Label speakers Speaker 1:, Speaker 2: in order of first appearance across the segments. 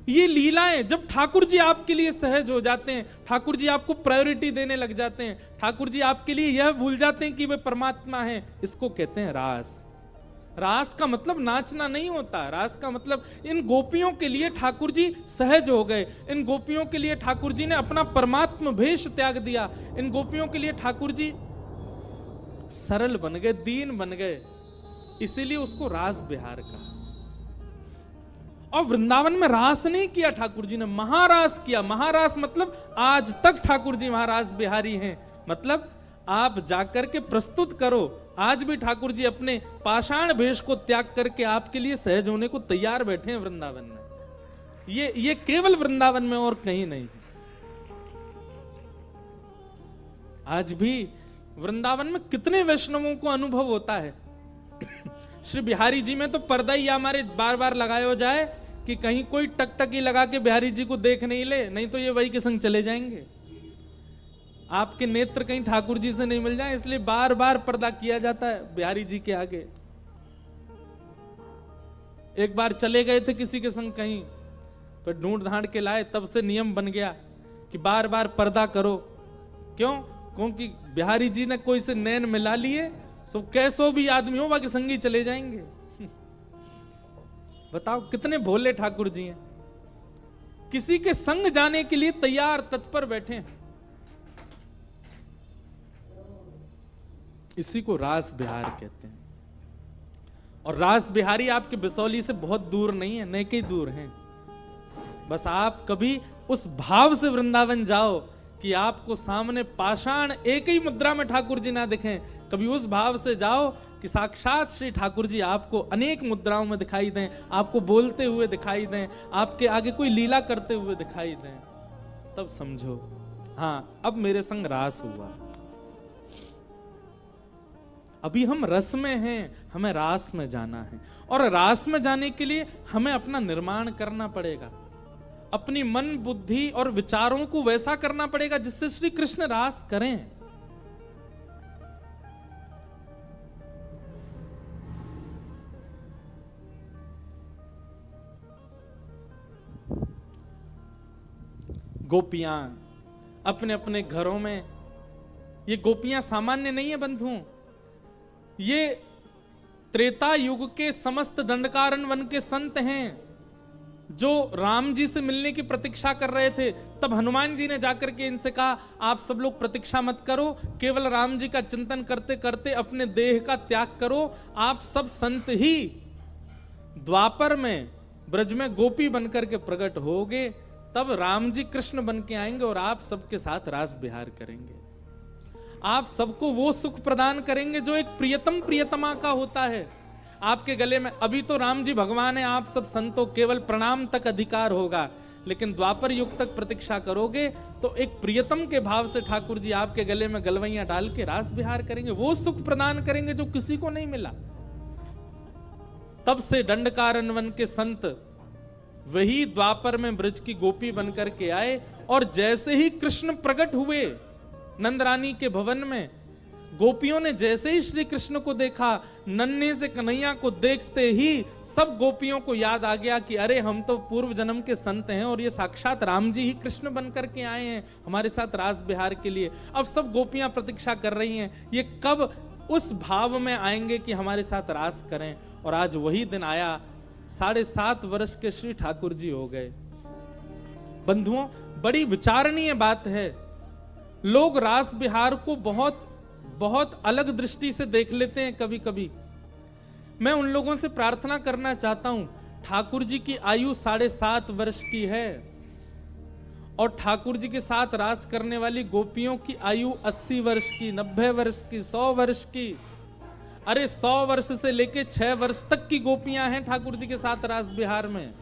Speaker 1: ये लीलाएं जब ठाकुर जी आपके लिए सहज हो जाते हैं, ठाकुर जी आपको प्रायोरिटी देने लग जाते हैं, ठाकुर जी आपके लिए यह भूल जाते हैं कि वे परमात्मा हैं, इसको कहते हैं रास। रास का मतलब नाचना नहीं होता, रास का मतलब इन गोपियों के लिए ठाकुर जी सहज हो गए, इन गोपियों के लिए ठाकुर जी ने अपना परमात्म भेष त्याग दिया, इन गोपियों के लिए ठाकुर जी सरल बन गए, दीन बन गए, इसीलिए उसको रास बिहार कहा। और वृंदावन में रास नहीं किया ठाकुर जी ने, महारास किया। महारास मतलब आज तक ठाकुर जी महारास बिहारी हैं, मतलब आप जाकर के प्रस्तुत करो, आज भी ठाकुर जी अपने पाषाण भेष को त्याग करके आपके लिए सहज होने को तैयार बैठे हैं वृंदावन में। ये केवल वृंदावन में और कहीं नहीं। आज भी वृंदावन में कितने वैष्णवों को अनुभव होता है। श्री बिहारी जी में तो पर्दा ही हमारे बार बार लगाया जाए कि कहीं कोई टकटकी लगा के बिहारी जी को देख नहीं ले, नहीं तो ये वही के संग चले जाएंगे। आपके नेत्र कहीं ठाकुर जी से नहीं मिल जाए, इसलिए बार बार पर्दा किया जाता है बिहारी जी के आगे। एक बार चले गए थे किसी के संग कहीं, फिर ढूंढ ढांड के लाए, तब से नियम बन गया कि बार बार पर्दा करो। क्यों? क्योंकि बिहारी जी ने कोई से नैन मिला लिए, सो कैसो भी आदमी हो बाकी संगी चले जाएंगे। बताओ कितने भोले ठाकुर जी हैं, किसी के संग जाने के लिए तैयार तत्पर बैठे हैं। इसी को रास बिहार कहते हैं। और रास बिहारी आपके बिसौली से बहुत दूर नहीं है, नेके ही दूर हैं। बस आप कभी उस भाव से वृंदावन जाओ कि आपको सामने पाषाण एक ही मुद्रा में ठाकुर जी ना दिखें, कभी उस भाव से जाओ कि साक्षात श्री ठाकुर जी आपको अनेक मुद्राओं में दिखाई दें, आपको बोलते हुए दिखाई दें, आपके आगे कोई लीला करते हुए दिखाई दें, तब समझो हाँ अब मेरे संग रास हुआ। अभी हम रस में हैं, हमें रास में जाना है, और रास में जाने के लिए हमें अपना निर्माण करना पड़ेगा, अपनी मन बुद्धि और विचारों को वैसा करना पड़ेगा जिससे श्री कृष्ण रास करें। गोपियां अपने अपने घरों में, ये गोपियां सामान्य नहीं है बंधुओं, ये त्रेता युग के समस्त दंडकारण्य वन के संत हैं जो राम जी से मिलने की प्रतीक्षा कर रहे थे। तब हनुमान जी ने जाकर के इनसे कहा आप सब लोग प्रतीक्षा मत करो, केवल राम जी का चिंतन करते करते अपने देह का त्याग करो, आप सब संत ही द्वापर में ब्रज में गोपी बनकर के प्रकट होगे, तब राम जी कृष्ण बन के आएंगे और आप सबके साथ रास बिहार करेंगे, आप सबको वो सुख प्रदान करेंगे जो एक प्रियतम प्रियतमा का होता है। आपके गले में अभी तो राम जी भगवान है, आप सब संतों केवल प्रणाम तक अधिकार होगा, लेकिन द्वापर युग तक प्रतीक्षा करोगे तो एक प्रियतम के भाव से ठाकुर जी आपके गले में गलवैया डाल के रास बिहार करेंगे, वो सुख प्रदान करेंगे जो किसी को नहीं मिला। तब से दंडकारण्य वन के संत वही द्वापर में ब्रज की गोपी बनकर के आए, और जैसे ही कृष्ण प्रकट हुए नंद रानी के भवन में, गोपियों ने जैसे ही श्री कृष्ण को देखा, नन्हे से कन्हैया को देखते ही सब गोपियों को याद आ गया कि अरे हम तो पूर्व जन्म के संत हैं और ये साक्षात राम जी ही कृष्ण बन करके आए हैं हमारे साथ रास बिहार के लिए। अब सब गोपियां प्रतीक्षा कर रही हैं ये कब उस भाव में आएंगे कि हमारे साथ रास करें, और आज वही दिन आया। 7.5 वर्ष के श्री ठाकुर जी हो गए। बंधुओं, बड़ी विचारणीय बात है, लोग रास बिहार को बहुत बहुत अलग दृष्टि से देख लेते हैं कभी कभी। मैं उन लोगों से प्रार्थना करना चाहता हूं, ठाकुर जी की आयु 7.5 वर्ष की है और ठाकुर जी के साथ रास करने वाली गोपियों की आयु 80 वर्ष की, 90 वर्ष की, 100 वर्ष की। अरे 100 वर्ष से लेके 6 वर्ष तक की गोपियां हैं ठाकुर जी के साथ रास बिहार में।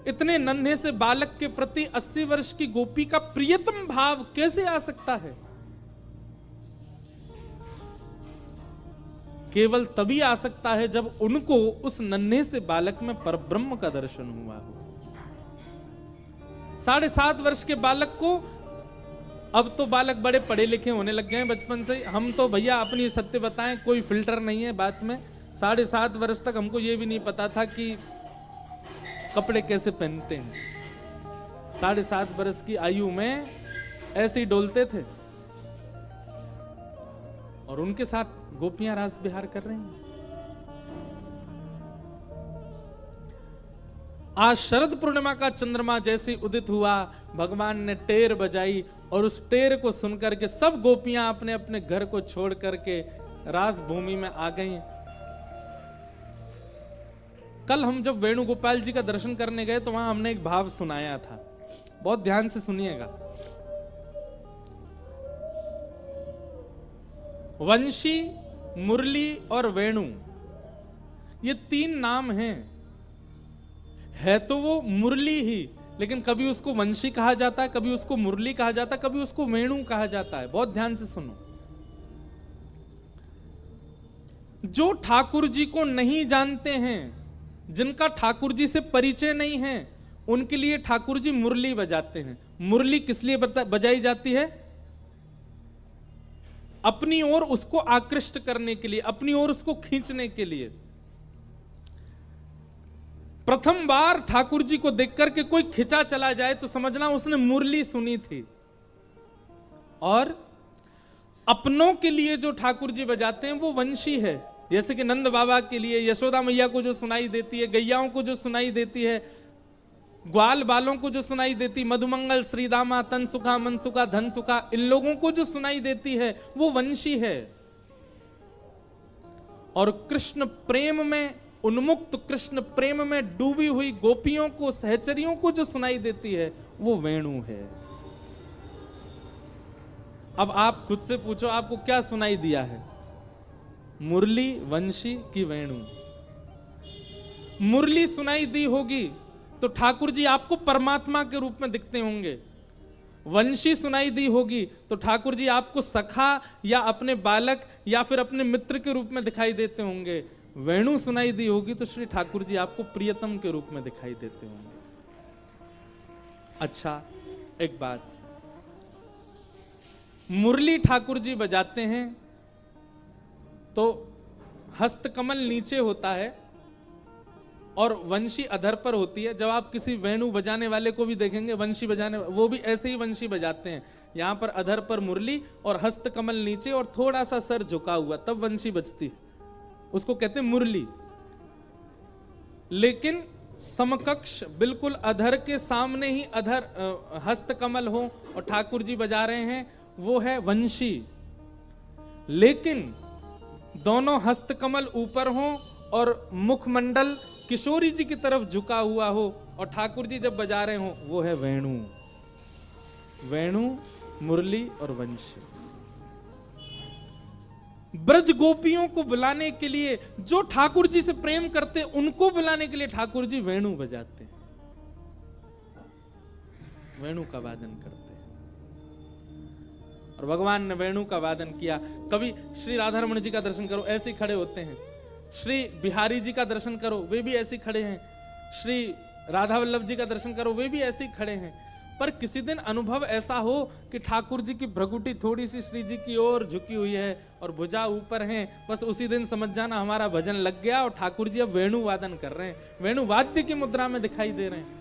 Speaker 1: इतने नन्हे से बालक के प्रति 80 वर्ष की गोपी का प्रियतम भाव कैसे आ सकता है? केवल तभी आ सकता है जब उनको उस नन्हे से बालक में परब्रह्म का दर्शन हुआ हो। 7.5 वर्ष के बालक को, अब तो बालक बड़े पढ़े लिखे होने लग गए हैं बचपन से, हम तो भैया अपनी सत्य बताएं कोई फिल्टर नहीं है बात में। 7.5 वर्ष तक हमको ये भी नहीं पता था कि कपड़े कैसे पहनते हैं। 7.5 वर्ष की आयु में ऐसे ही डोलते थे और उनके साथ गोपियां रास विहार कर रही हैं। आज शरद पूर्णिमा का चंद्रमा जैसे उदित हुआ, भगवान ने टेर बजाई और उस टेर को सुनकर के सब गोपियां अपने अपने घर को छोड़ करके रास भूमि में आ गई। कल हम जब वेणुगोपाल जी का दर्शन करने गए तो वहां हमने एक भाव सुनाया था, बहुत ध्यान से सुनिएगा। वंशी, मुरली और वेणु, ये 3 नाम हैं। है तो वो मुरली ही, लेकिन कभी उसको वंशी कहा जाता है, कभी उसको मुरली कहा जाता है, कभी उसको वेणु कहा जाता है। बहुत ध्यान से सुनो। जो ठाकुर जी को नहीं जानते हैं, जिनका ठाकुर जी से परिचय नहीं है, उनके लिए ठाकुर जी मुरली बजाते हैं। मुरली किस लिए बजाई जाती है? अपनी ओर उसको आकृष्ट करने के लिए, अपनी ओर उसको खींचने के लिए। प्रथम बार ठाकुर जी को देखकर के कोई खिंचा चला जाए तो समझना उसने मुरली सुनी थी। और अपनों के लिए जो ठाकुर जी बजाते हैं वो वंशी है। जैसे कि नंद बाबा के लिए यशोदा मैया को जो सुनाई देती है, गैयाओं को जो सुनाई देती है, ग्वाल बालों को जो सुनाई देती, मधुमंगल, श्रीदामा, तन सुखा, मन सुखा, धन सुखा, इन लोगों को जो सुनाई देती है वो वंशी है। और कृष्ण प्रेम में उन्मुक्त, कृष्ण प्रेम में डूबी हुई गोपियों को, सहचरियों को जो सुनाई देती है वो वेणु है। अब आप खुद से पूछो, आपको क्या सुनाई दिया है? मुरली, वंशी की वेणु? मुरली सुनाई दी होगी तो ठाकुर जी आपको परमात्मा के रूप में दिखते होंगे। वंशी सुनाई दी होगी तो ठाकुर जी आपको सखा या अपने बालक या फिर अपने मित्र के रूप में दिखाई देते होंगे। वेणु सुनाई दी होगी तो श्री ठाकुर जी आपको प्रियतम के रूप में दिखाई देते होंगे। अच्छा, एक बात, मुरली ठाकुर जी बजाते हैं तो हस्तकमल नीचे होता है और वंशी अधर पर होती है। जब आप किसी वेणु बजाने वाले को भी देखेंगे, वंशी बजाने, वो भी ऐसे ही वंशी बजाते हैं। यहां पर अधर पर मुरली और हस्तकमल नीचे और थोड़ा सा सर झुका हुआ, तब वंशी बजती है, उसको कहते हैं मुरली। लेकिन समकक्ष बिल्कुल अधर के सामने ही अधर हस्तकमल हो और ठाकुर जी बजा रहे हैं, वो है वंशी। लेकिन दोनों हस्तकमल ऊपर हो और मुखमंडल किशोरी जी की तरफ झुका हुआ हो और ठाकुर जी जब बजा रहे हो, वो है वेणु। वेणु, मुरली और वंशी। ब्रज गोपियों को बुलाने के लिए, जो ठाकुर जी से प्रेम करते, उनको बुलाने के लिए ठाकुर जी वेणु बजाते, वेणु का वादन करते। और भगवान ने वेणु का वादन किया। कभी श्री राधा रमण जी का दर्शन करो, ऐसे खड़े होते हैं। श्री बिहारी जी का दर्शन करो, वे भी ऐसे खड़े हैं। श्री राधा वल्लभ जी का दर्शन करो, वे भी ऐसे ही खड़े हैं। पर किसी दिन अनुभव ऐसा हो कि ठाकुर जी की भ्रकुटी थोड़ी सी श्री जी की ओर झुकी हुई है और भुजा ऊपर है, बस उसी दिन समझ जाना हमारा भजन लग गया और ठाकुर जी अब वेणु वादन कर रहे हैं, वेणु वाद्य की मुद्रा में दिखाई दे रहे हैं।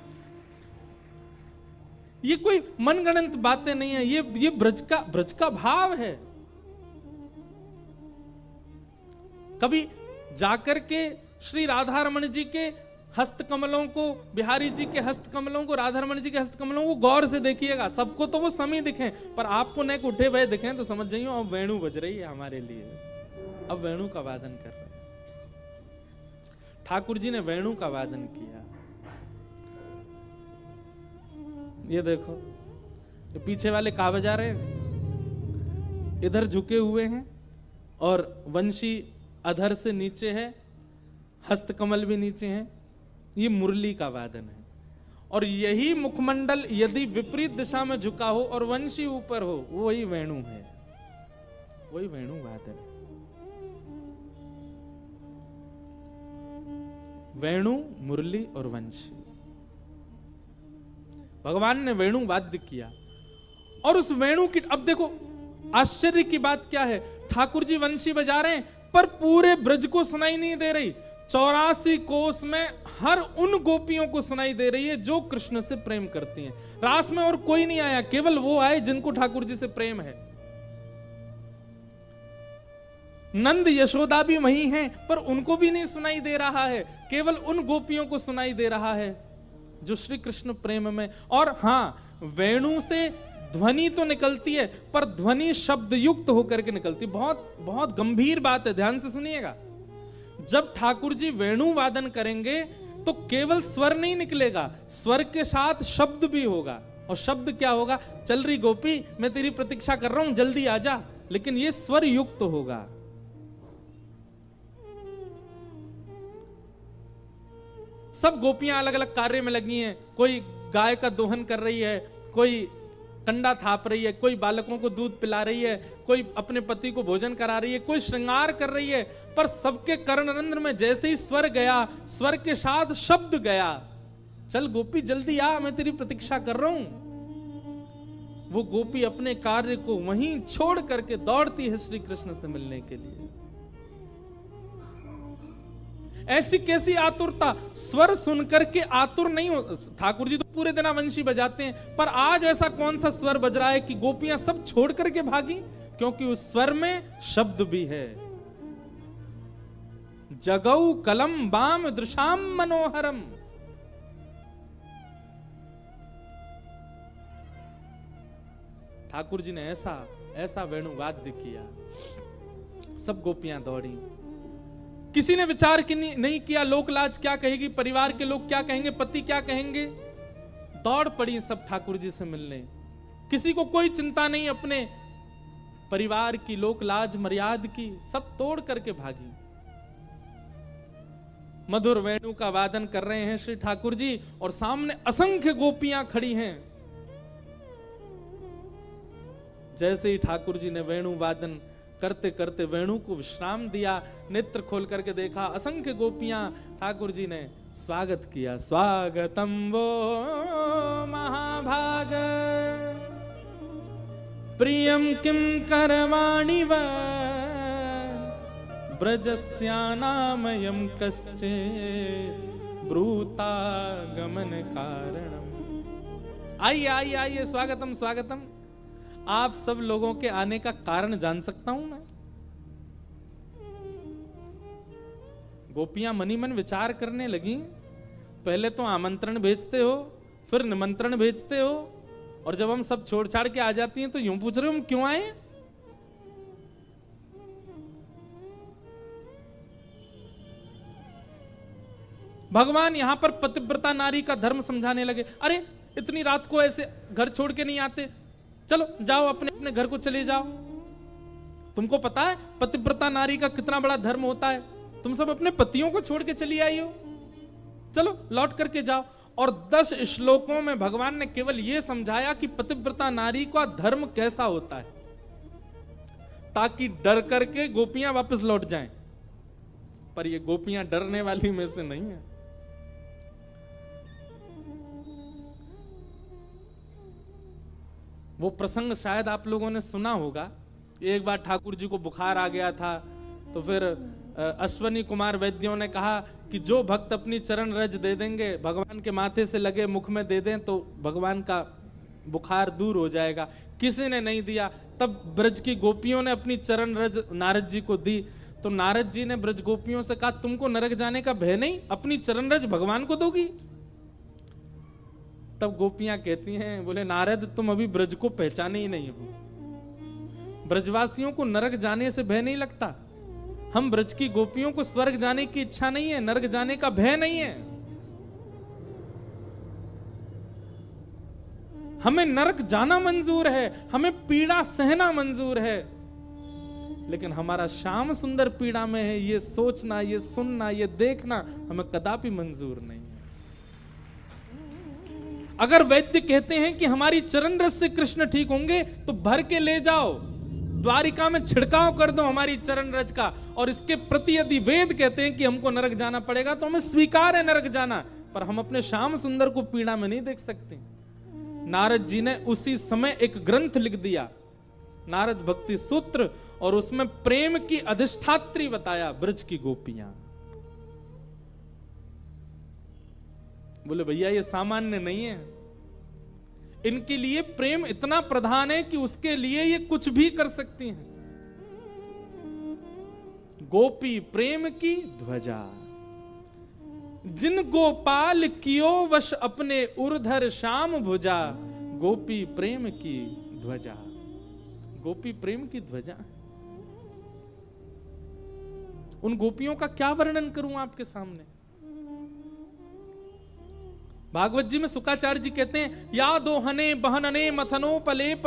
Speaker 1: ये कोई मनगढ़ंत बातें नहीं है, ये ब्रज का भाव है। कभी जाकर के श्री राधा रमण जी के हस्तकमलों को, बिहारी जी के हस्तकमलों को, राधा रमण जी के हस्तकमलों को गौर से देखिएगा। सबको तो वो समी दिखें, पर आपको नेक उठे हुए दिखें तो समझ जाइए अब वेणु बज रही है हमारे लिए, अब वेणु का वादन कर रहे हैं। ठाकुर जी ने वेणु का वादन किया। ये देखो, ये पीछे वाले कहा बजा रहे हैं, इधर झुके हुए हैं और वंशी अधर से नीचे है, हस्तकमल भी नीचे हैं। ये मुरली का वादन है। और यही मुखमंडल यदि विपरीत दिशा में झुका हो और वंशी ऊपर हो, वही वेणु है, वही वेणु वादन है। वेणु, मुरली और वंशी, भगवान ने वेणु वाद्य किया। और उस वेणु की, अब देखो आश्चर्य की बात क्या है, ठाकुर जी वंशी बजा रहे हैं, पर पूरे ब्रज को सुनाई नहीं दे रही। 84 कोस में हर उन गोपियों को सुनाई दे रही है जो कृष्ण से प्रेम करती हैं। रास में और कोई नहीं आया, केवल वो आए जिनको ठाकुर जी से प्रेम है। नंद यशोदा भी वही हैं, पर उनको भी नहीं सुनाई दे रहा है, केवल उन गोपियों को सुनाई दे रहा है जो श्री कृष्ण प्रेम में। और हां, वेणु से ध्वनि तो निकलती है, पर ध्वनि शब्द युक्त होकर के निकलती है। बहुत बहुत गंभीर बात है, ध्यान से सुनिएगा। जब ठाकुर जी वेणु वादन करेंगे तो केवल स्वर नहीं निकलेगा, स्वर के साथ शब्द भी होगा। और शब्द क्या होगा? चल रही गोपी, मैं तेरी प्रतीक्षा कर रहा हूं, जल्दी आजा। लेकिन ये स्वर युक्त होगा। सब गोपियां अलग अलग कार्य में लगी हैं। कोई गाय का दोहन कर रही है, कोई कंडा थाप रही है, कोई बालकों को दूध पिला रही है, कोई अपने पति को भोजन करा रही है, कोई श्रृंगार कर रही है। पर सबके कर्णरंध्र में जैसे ही स्वर गया, स्वर के साथ शब्द गया, चल गोपी जल्दी आ, मैं तेरी प्रतीक्षा कर रहा हूं। वो गोपी अपने कार्य को वहीं छोड़ करके दौड़ती है श्री कृष्ण से मिलने के लिए। ऐसी कैसी आतुरता! स्वर सुनकर के आतुर नहीं हो। ठाकुर जी तो पूरे दिन वंशी बजाते हैं, पर आज ऐसा कौन सा स्वर बज रहा है कि गोपियां सब छोड़ करके भागी? क्योंकि उस स्वर में शब्द भी है। जगौ कलम बाम दृशाम मनोहरम। ठाकुर जी ने ऐसा ऐसा वेणुवाद्य किया, सब गोपियां दौड़ी। किसी ने विचार नहीं किया लोक लाज क्या कहेगी, परिवार के लोग क्या कहेंगे, पति क्या कहेंगे। दौड़ पड़ी सब ठाकुर जी से मिलने। किसी को कोई चिंता नहीं अपने परिवार की, लोक लाज मर्याद की, सब तोड़ करके भागी। मधुर वेणु का वादन कर रहे हैं श्री ठाकुर जी, और सामने असंख्य गोपियां खड़ी हैं। जैसे ही ठाकुर जी ने वेणु वादन करते करते वेणु को विश्राम दिया, नेत्र खोल करके देखा, असंख्य गोपियां ठाकुर जी ने स्वागत किया। स्वागतम वो महाभाग प्रियम किम करवाणि व ब्रजस्यानामयं कश्चे ब्रूता गमन कारणम। आइए आइए आइए, स्वागतम स्वागतम। आप सब लोगों के आने का कारण जान सकता हूं मैं? गोपियां मनी मन विचार करने लगी। पहले तो आमंत्रण भेजते हो, फिर निमंत्रण भेजते हो, और जब हम सब छोड़ छाड़ के आ जाती हैं तो यूं पूछ रहे हो हम क्यों आए? भगवान यहां पर पतिव्रता नारी का धर्म समझाने लगे। अरे इतनी रात को ऐसे घर छोड़ के नहीं आते, चलो जाओ अपने अपने घर को चले जाओ। तुमको पता है पतिव्रता नारी का कितना बड़ा धर्म होता है? तुम सब अपने पतियों को छोड़ के चली आई हो, चलो लौट करके जाओ। और 10 श्लोकों में भगवान ने केवल यह समझाया कि पतिव्रता नारी का धर्म कैसा होता है, ताकि डर करके गोपियां वापस लौट जाएं। पर ये गोपियां डरने वाली में से नहीं है। वो प्रसंग शायद आप लोगों ने सुना होगा। एक बार ठाकुर जी को बुखार आ गया था, तो फिर अश्वनी कुमार वैद्यों ने कहा कि जो भक्त अपनी चरण रज दे देंगे, भगवान के माथे से लगे मुख में दे दें, तो भगवान का बुखार दूर हो जाएगा। किसी ने नहीं दिया। तब ब्रज की गोपियों ने अपनी चरण रज नारद जी को दी। तो नारद जी ने ब्रज गोपियों से कहा, तुमको नरक जाने का भय नहीं, अपनी चरण रज भगवान को दोगी? तब गोपियां कहती हैं, बोले नारद तुम अभी ब्रज को पहचाने ही नहीं हो। ब्रजवासियों को नरक जाने से भय नहीं लगता। हम ब्रज की गोपियों को स्वर्ग जाने की इच्छा नहीं है, नरक जाने का भय नहीं है। हमें नरक जाना मंजूर है, हमें पीड़ा सहना मंजूर है, लेकिन हमारा श्याम सुंदर पीड़ा में है, ये सोचना, ये सुनना, ये देखना हमें कदापि मंजूर नहीं है। अगर वैद्य कहते हैं कि हमारी चरण रस से कृष्ण ठीक होंगे, तो भर के ले जाओ, द्वारिका में छिड़काव कर दो हमारी चरण रज का। और इसके प्रति यदि वेद कहते हैं कि हमको नरक जाना पड़ेगा, तो हमें स्वीकार है नरक जाना, पर हम अपने श्याम सुंदर को पीड़ा में नहीं देख सकते। नारद जी ने उसी समय एक ग्रंथ लिख दिया, नारद भक्ति सूत्र, और उसमें प्रेम की अधिष्ठात्री बताया ब्रज की गोपियां। बोले भैया ये सामान्य नहीं है, इनके लिए प्रेम इतना प्रधान है कि उसके लिए ये कुछ भी कर सकती हैं। गोपी प्रेम की ध्वजा, जिन गोपाल कियो वश अपने उर्धर श्याम भुजा, गोपी प्रेम की ध्वजा। गोपी प्रेम की ध्वजा। उन गोपियों का क्या वर्णन करूं आपके सामने। भागवत जी में शुकाचार्य जी कहते हैं, या दोहने बहनने मथनो पलेप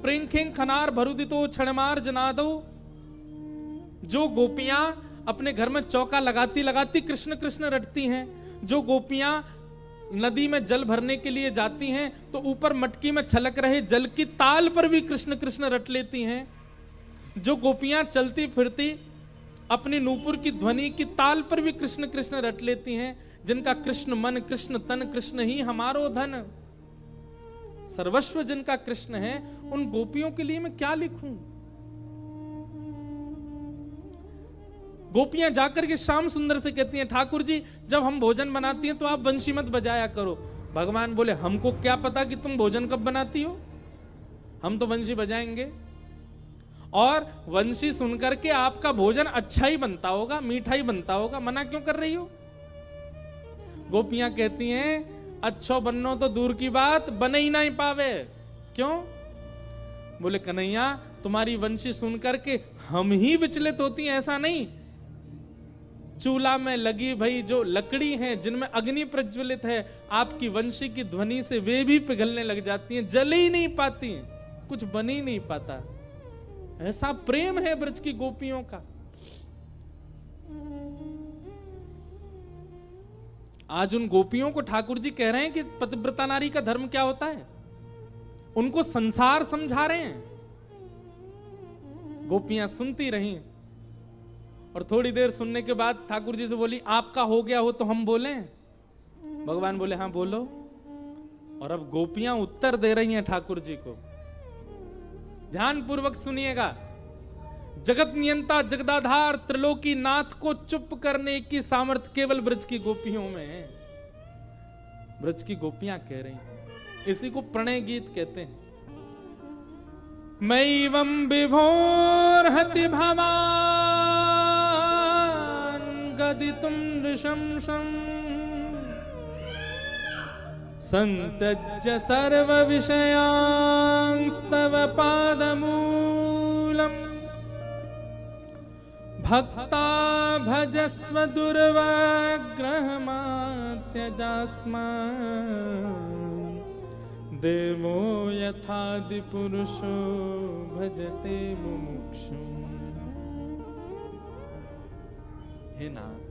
Speaker 1: प्रेंखें खनार भरुदितो क्षणमार जनादो। जो गोपियां अपने घर में चौका लगाती लगाती कृष्ण कृष्ण रटती हैं, जो गोपियां नदी में जल भरने के लिए जाती हैं तो ऊपर मटकी में छलक रहे जल की ताल पर भी कृष्ण कृष्ण रट लेती हैं, जो गोपियां चलती फिरती अपनी नूपुर की ध्वनि की ताल पर भी कृष्ण कृष्ण रट लेती हैं, जिनका कृष्ण मन कृष्ण तन कृष्ण ही हमारो धन, सर्वस्व जिनका कृष्ण है, उन गोपियों के लिए मैं क्या लिखूं। गोपियां जाकर के श्याम सुंदर से कहती हैं, ठाकुर जी जब हम भोजन बनाती हैं तो आप वंशी मत बजाया करो। भगवान बोले, हमको क्या पता कि तुम भोजन कब बनाती हो, हम तो वंशी बजाएंगे, और वंशी सुनकर के आपका भोजन अच्छा ही बनता होगा, मीठा ही बनता होगा, मना क्यों कर रही हो। गोपियां कहती हैं, अच्छो बननो तो दूर की बात, बने ही नहीं पावे। क्यों? बोले, कन्हैया तुम्हारी वंशी सुनकर के हम ही विचलित होती हैं, ऐसा नहीं। चूल्हा में लगी भाई जो लकड़ी है, जिनमें अग्नि प्रज्वलित है, आपकी वंशी की ध्वनि से वे भी पिघलने लग जाती हैं, जल ही नहीं पाती, कुछ बन ही नहीं पाता। ऐसा प्रेम है ब्रज की गोपियों का। आज उन गोपियों को ठाकुर जी कह रहे हैं कि पतिव्रता नारी का धर्म क्या होता है, उनको संसार समझा रहे हैं। गोपियां सुनती रहीं, और थोड़ी देर सुनने के बाद ठाकुर जी से बोली, आपका हो गया हो तो हम बोलें। भगवान बोले, हाँ बोलो। और अब गोपियां उत्तर दे रही हैं ठाकुर जी को। ध्यान पूर्वक सुनिएगा। जगत नियंता जगदाधार त्रिलोकी नाथ को चुप करने की सामर्थ्य केवल ब्रज की गोपियों में है। ब्रज की गोपियां कह रही हैं, इसी को प्रणय गीत कहते हैं। मैवं विभोर हति भवान गदितुं नृशंसम् संत्यज्य सर्व विषयांस्तव पादमूलम् भक्ता भजस्व दुर्वाग्रहमात्यजास्मान् देवो यथादि पुरुषो भजते मुमुक्षुम्। हे नाथ,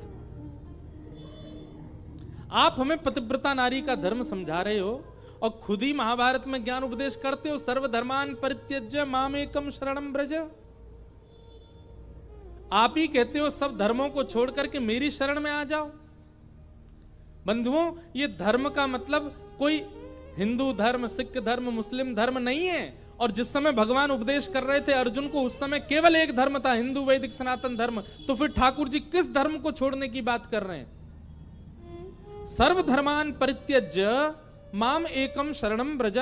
Speaker 1: आप हमें पतिव्रता नारी का धर्म समझा रहे हो और खुद ही महाभारत में ज्ञान उपदेश करते हो, सर्वधर्मान परित्यज्य मामेकम शरणं व्रज। आप ही कहते हो सब धर्मों को छोड़ करके मेरी शरण में आ जाओ। बंधुओं, ये धर्म का मतलब कोई हिंदू धर्म, सिख धर्म, मुस्लिम धर्म नहीं है। और जिस समय भगवान उपदेश कर रहे थे अर्जुन को, उस समय केवल एक धर्म था, हिंदू वैदिक सनातन धर्म। तो फिर ठाकुर जी किस धर्म को छोड़ने की बात कर रहे हैं? सर्वधर्मान परित्यज्य माम एकम शरणम व्रज।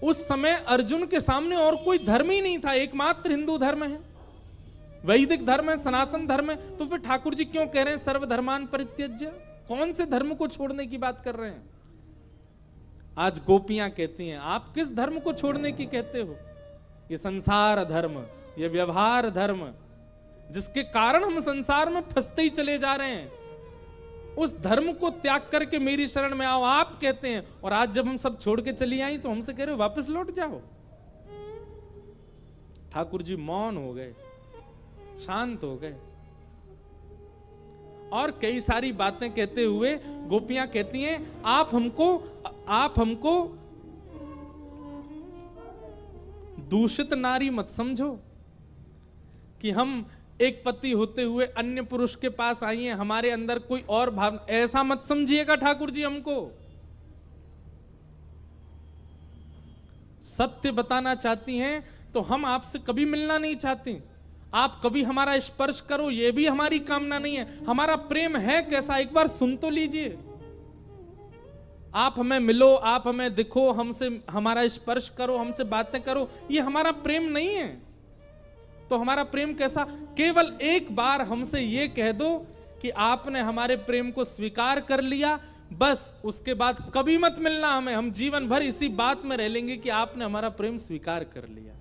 Speaker 1: उस समय अर्जुन के सामने और कोई धर्म ही नहीं था, एकमात्र हिंदू धर्म है, वैदिक धर्म है, सनातन धर्म है। तो फिर ठाकुर जी क्यों कह रहे हैं सर्वधर्मान परित्यज्य? कौन से धर्म को छोड़ने की बात कर रहे हैं? आज गोपियां कहती हैं, आप किस धर्म को छोड़ने की कहते हो? ये संसार धर्म, ये व्यवहार धर्म, जिसके कारण हम संसार में फंसते ही चले जा रहे हैं, उस धर्म को त्याग करके मेरी शरण में आओ, आप कहते हैं। और आज जब हम सब छोड़ के चली आई तो हमसे कह रहे हो वापस लौट जाओ। ठाकुर जी मौन हो गए, शांत हो गए, और कई सारी बातें कहते हुए गोपियां कहती हैं, आप हमको दूषित नारी मत समझो कि हम एक पति होते हुए अन्य पुरुष के पास आई हैं, हमारे अंदर कोई और भाव, ऐसा मत समझिएगा ठाकुर जी हमको। सत्य बताना चाहती हैं तो हम आपसे कभी मिलना नहीं चाहते। आप कभी हमारा स्पर्श करो, ये भी हमारी कामना नहीं है। हमारा प्रेम है कैसा, एक बार सुन तो लीजिए। आप हमें मिलो, आप हमें दिखो, हमसे हमारा स्पर्श करो, हमसे बातें करो, ये हमारा प्रेम नहीं है। तो हमारा प्रेम कैसा? केवल एक बार हमसे ये कह दो कि आपने हमारे प्रेम को स्वीकार कर लिया, बस उसके बाद कभी मत मिलना हमें। हम जीवन भर इसी बात में रह लेंगे कि आपने हमारा प्रेम स्वीकार कर लिया।